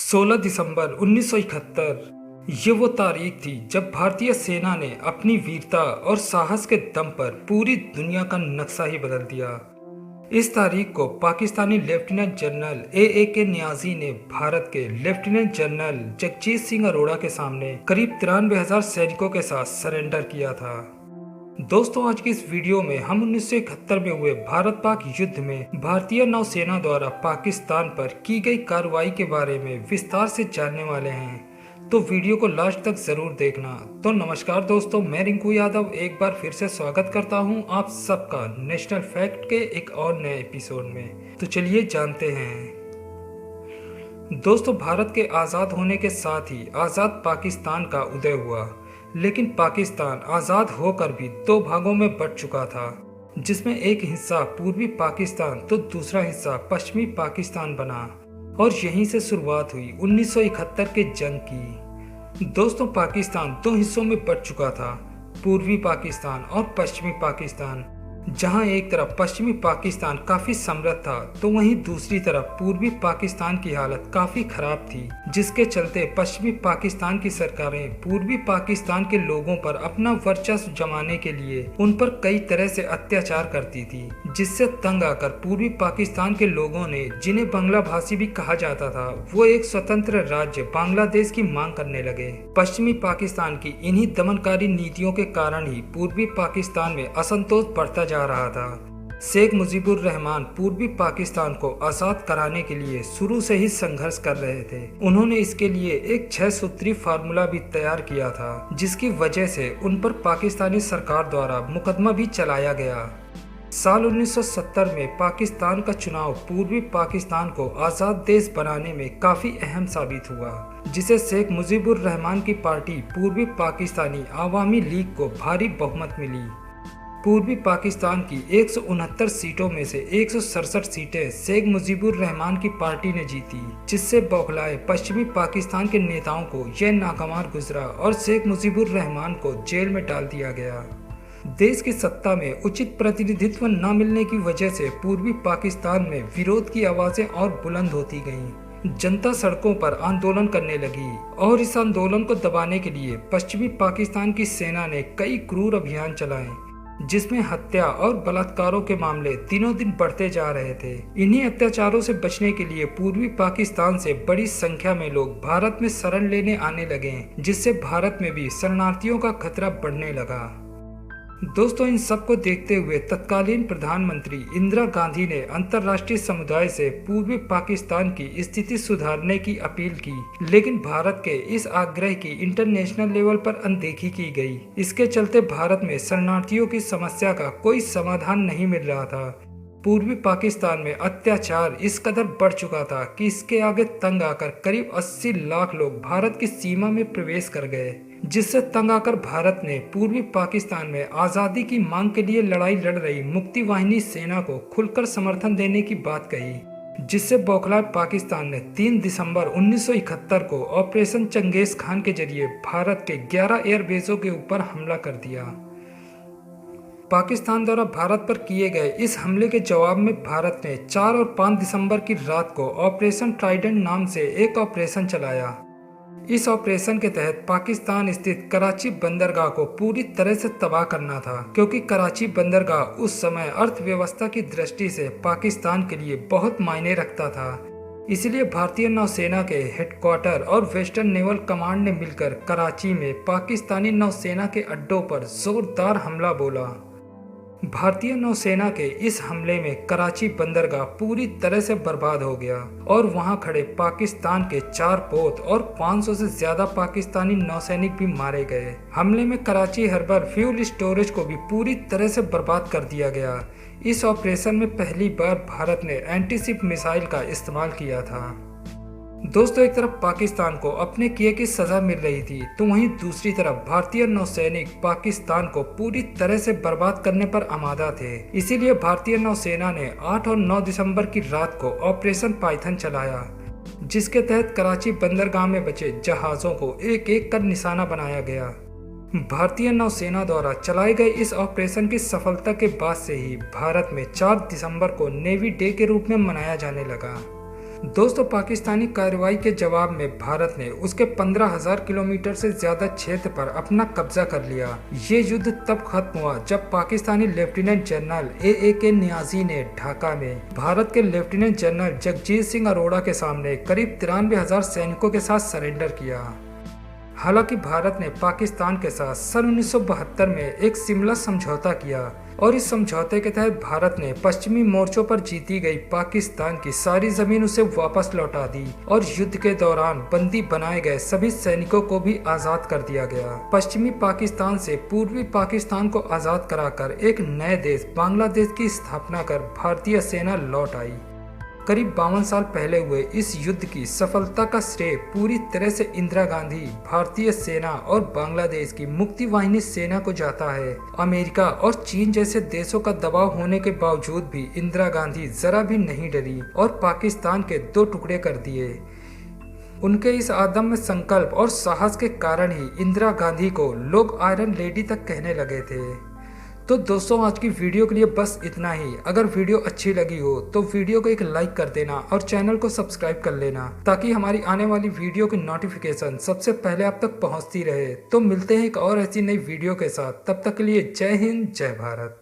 16 दिसंबर 1971 ये वो तारीख थी जब भारतीय सेना ने अपनी वीरता और साहस के दम पर पूरी दुनिया का नक्शा ही बदल दिया। इस तारीख को पाकिस्तानी लेफ्टिनेंट जनरल ए के नियाजी ने भारत के लेफ्टिनेंट जनरल जगजीत सिंह अरोड़ा के सामने करीब 93,000 सैनिकों के साथ सरेंडर किया था। दोस्तों, आज की इस वीडियो में हम 1971 में हुए भारत पाक युद्ध में भारतीय नौसेना द्वारा पाकिस्तान पर की गई कार्रवाई के बारे में विस्तार से जानने वाले हैं, तो वीडियो को लास्ट तक जरूर देखना। तो नमस्कार दोस्तों, मैं रिंकू यादव एक बार फिर से स्वागत करता हूं आप सबका नेशनल फैक्ट के एक और नए एपिसोड में। तो चलिए जानते हैं। दोस्तों, भारत के आज़ाद होने के साथ ही आज़ाद पाकिस्तान का उदय हुआ, लेकिन पाकिस्तान आज़ाद होकर भी दो भागों में बंट चुका था, जिसमें एक हिस्सा पूर्वी पाकिस्तान तो दूसरा हिस्सा पश्चिमी पाकिस्तान बना और यहीं से शुरुआत हुई 1971 के जंग की। दोस्तों, पाकिस्तान दो हिस्सों में बंट चुका था, पूर्वी पाकिस्तान और पश्चिमी पाकिस्तान। जहां एक तरफ पश्चिमी पाकिस्तान काफी समृद्ध था, तो वहीं दूसरी तरफ पूर्वी पाकिस्तान की हालत काफी खराब थी, जिसके चलते पश्चिमी पाकिस्तान की सरकारें पूर्वी पाकिस्तान के लोगों पर अपना वर्चस्व जमाने के लिए उन पर कई तरह से अत्याचार करती थी, जिससे तंग आकर पूर्वी पाकिस्तान के लोगों ने, जिन्हें बांग्ला भाषी भी कहा जाता था, वो एक स्वतंत्र राज्य बांग्लादेश की मांग करने लगे। पश्चिमी पाकिस्तान की इन्हीं दमनकारी नीतियों के कारण ही पूर्वी पाकिस्तान में असंतोष बढ़ता जा रहा था। शेख मुजीबुर रहमान पूर्वी पाकिस्तान को आजाद कराने के लिए शुरू से ही संघर्ष कर रहे थे। उन्होंने इसके लिए एक 6 सूत्री फार्मूला भी तैयार किया था, जिसकी वजह से उन पर पाकिस्तानी सरकार द्वारा मुकदमा भी चलाया गया। साल 1970 में पाकिस्तान का चुनाव पूर्वी पाकिस्तान को आज़ाद देश बनाने में काफ़ी अहम साबित हुआ, जिसे शेख मुजीबुर रहमान की पार्टी पूर्वी पाकिस्तानी आवामी लीग को भारी बहुमत मिली। पूर्वी पाकिस्तान की 169 सीटों में से 167 सीटें शेख मुजीबुर रहमान की पार्टी ने जीती, जिससे बौखलाए पश्चिमी पाकिस्तान के नेताओं को यह नागवार गुजरा और शेख मुजीबुर रहमान को जेल में डाल दिया गया। देश की सत्ता में उचित प्रतिनिधित्व न मिलने की वजह से पूर्वी पाकिस्तान में विरोध की आवाजें और बुलंद होती गईं। जनता सड़कों पर आंदोलन करने लगी और इस आंदोलन को दबाने के लिए पश्चिमी पाकिस्तान की सेना ने कई क्रूर अभियान चलाए, जिसमें हत्या और बलात्कारों के मामले दिनों दिन बढ़ते जा रहे थे। इन्हीं अत्याचारों से बचने के लिए पूर्वी पाकिस्तान से बड़ी संख्या में लोग भारत में शरण लेने आने लगे, जिससे भारत में भी शरणार्थियों का खतरा बढ़ने लगा। दोस्तों, इन सब को देखते हुए तत्कालीन प्रधानमंत्री इंदिरा गांधी ने अंतर्राष्ट्रीय समुदाय से पूर्वी पाकिस्तान की स्थिति सुधारने की अपील की, लेकिन भारत के इस आग्रह की इंटरनेशनल लेवल पर अनदेखी की गई। इसके चलते भारत में शरणार्थियों की समस्या का कोई समाधान नहीं मिल रहा था। पूर्वी पाकिस्तान में अत्याचार इस कदर बढ़ चुका था कि इसके आगे तंग आकर करीब 80 लाख लोग भारत की सीमा में प्रवेश कर गए, जिससे तंग आकर भारत ने पूर्वी पाकिस्तान में आज़ादी की मांग के लिए लड़ाई लड़ रही मुक्ति वाहिनी सेना को खुलकर समर्थन देने की बात कही, जिससे बौखलाए पाकिस्तान ने 3 दिसंबर 1971 को ऑपरेशन चंगेज खान के जरिए भारत के 11 एयरबेसों के ऊपर हमला कर दिया। पाकिस्तान द्वारा भारत पर किए गए इस हमले के जवाब में भारत ने 4 और 5 दिसंबर की रात को ऑपरेशन ट्राइडेंट नाम से एक ऑपरेशन चलाया। इस ऑपरेशन के तहत पाकिस्तान स्थित कराची बंदरगाह को पूरी तरह से तबाह करना था, क्योंकि कराची बंदरगाह उस समय अर्थव्यवस्था की दृष्टि से पाकिस्तान के लिए बहुत मायने रखता था। इसलिए भारतीय नौसेना के हेडक्वार्टर और वेस्टर्न नेवल कमांड ने मिलकर कराची में पाकिस्तानी नौसेना के अड्डों पर जोरदार हमला बोला। भारतीय नौसेना के इस हमले में कराची बंदरगाह पूरी तरह से बर्बाद हो गया और वहां खड़े पाकिस्तान के 4 पोत और 500 से ज्यादा पाकिस्तानी नौसैनिक भी मारे गए। हमले में कराची हार्बर फ्यूल स्टोरेज को भी पूरी तरह से बर्बाद कर दिया गया। इस ऑपरेशन में पहली बार भारत ने एंटीशिप मिसाइल का इस्तेमाल किया था। दोस्तों, एक तरफ पाकिस्तान को अपने किए की सजा मिल रही थी, तो वहीं दूसरी तरफ भारतीय नौसैनिक पाकिस्तान को पूरी तरह से बर्बाद करने पर आमादा थे। इसीलिए भारतीय नौसेना ने 8 और 9 दिसंबर की रात को ऑपरेशन पाइथन चलाया, जिसके तहत कराची बंदरगाह में बचे जहाजों को एक एक कर निशाना बनाया गया। भारतीय नौसेना द्वारा चलाए गए इस ऑपरेशन की सफलता के बाद से ही भारत में 4 दिसंबर को नेवी डे के रूप में मनाया जाने लगा। दोस्तों, पाकिस्तानी कार्रवाई के जवाब में भारत ने उसके 15,000 किलोमीटर से ज्यादा क्षेत्र पर अपना कब्जा कर लिया। ये युद्ध तब खत्म हुआ जब पाकिस्तानी लेफ्टिनेंट जनरल ए के नियाजी ने ढाका में भारत के लेफ्टिनेंट जनरल जगजीत सिंह अरोड़ा के सामने करीब 93,000 सैनिकों के साथ सरेंडर किया। हालांकि भारत ने पाकिस्तान के साथ सन 1972 में एक शिमला समझौता किया और इस समझौते के तहत भारत ने पश्चिमी मोर्चों पर जीती गई पाकिस्तान की सारी जमीन उसे वापस लौटा दी और युद्ध के दौरान बंदी बनाए गए सभी सैनिकों को भी आजाद कर दिया गया। पश्चिमी पाकिस्तान से पूर्वी पाकिस्तान को आजाद कराकर एक नए देश बांग्लादेश की स्थापना कर भारतीय सेना लौट आई। करीब 52 साल पहले हुए इस युद्ध की सफलता का श्रेय पूरी तरह से इंदिरा गांधी, भारतीय सेना और बांग्लादेश की मुक्ति वाहिनी सेना को जाता है। अमेरिका और चीन जैसे देशों का दबाव होने के बावजूद भी इंदिरा गांधी जरा भी नहीं डरी और पाकिस्तान के 2 टुकड़े कर दिए। उनके इस आदम्य संकल्प और साहस के कारण ही इंदिरा गांधी को लोग आयरन लेडी तक कहने लगे थे। तो दोस्तों, आज की वीडियो के लिए बस इतना ही। अगर वीडियो अच्छी लगी हो तो वीडियो को एक लाइक कर देना और चैनल को सब्सक्राइब कर लेना ताकि हमारी आने वाली वीडियो की नोटिफिकेशन सबसे पहले आप तक पहुंचती रहे। तो मिलते हैं एक और ऐसी नई वीडियो के साथ। तब तक के लिए जय हिंद, जय भारत।